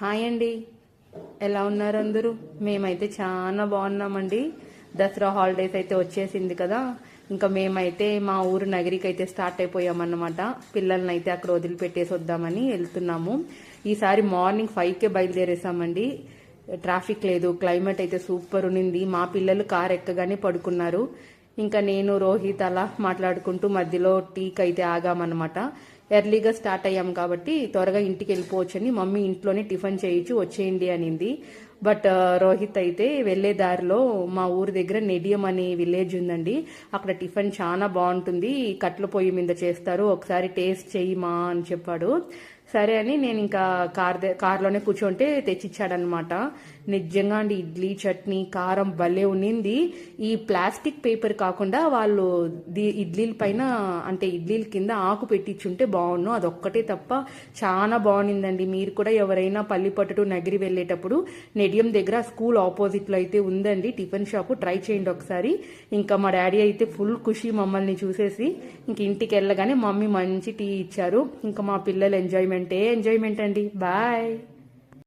Hi అండి, ఎలా ఉన్నారు అందరూ? మేమైతే చాలా బాగున్నామండి. దసరా హాలిడేస్ అయితే వచ్చేసింది కదా, ఇంకా మేమైతే మా ఊరు నగరికి అయితే స్టార్ట్ అయిపోయామన్నమాట. పిల్లల్ని అయితే అక్కడ వదిలిపెట్టేసి వద్దామని వెళ్తున్నాము. ఈసారి మార్నింగ్ 5కే బయలుదేరేసామండి. ట్రాఫిక్ లేదు, క్లైమేట్ అయితే సూపర్ ఉన్నింది. మా పిల్లలు కార్ ఎక్కగానే పడుకున్నారు. ఇంకా నేను రోహిత్ అలా మాట్లాడుకుంటూ మధ్యలో టీకి అయితే ఆగామన్నమాట. ఎర్లీగా స్టార్ట్ అయ్యాం కాబట్టి త్వరగా ఇంటికి వెళ్ళిపోవచ్చని మమ్మీ ఇంట్లోనే టిఫిన్ చేయించు వచ్చేయండి అనింది. బట్ రోహిత్ అయితే వెళ్లే దారిలో మా ఊరి దగ్గర నెడియం అనే విలేజ్ ఉందండి. అక్కడ టిఫిన్ చాలా బాగుంటుంది, కట్ల పొయ్యి మీద చేస్తారు, ఒకసారి టేస్ట్ చెయ్యమా అని చెప్పాడు. సరే అని నేను ఇంకా కార్లోనే కూర్చుంటే తెచ్చిచ్చాడనమాట. నిజంగా అండి, ఇడ్లీ చట్నీ కారం భలే ఉన్నింది. ఈ ప్లాస్టిక్ పేపర్ కాకుండా వాళ్ళు ఇడ్లీల పైన అంటే ఇడ్లీల కింద ఆకు పెట్టించుంటే బాగుండు, అదొక్కటే తప్ప చాలా బాగుండిందండి. మీరు కూడా ఎవరైనా పల్లిపట్టు టు నగిరి వెళ్ళేటప్పుడు నెడియం దగ్గర స్కూల్ ఆపోజిట్లో అయితే ఉందండి టిఫిన్ షాపు, ట్రై చేయండి ఒకసారి. ఇంకా మా డాడీ అయితే ఫుల్ ఖుషి మమ్మల్ని చూసేసి. ఇంక ఇంటికి వెళ్ళగానే మమ్మీ మంచి టీ ఇచ్చారు. ఇంకా మా పిల్లలు ఎంజాయ్మెంట్ అండి. బాయ్.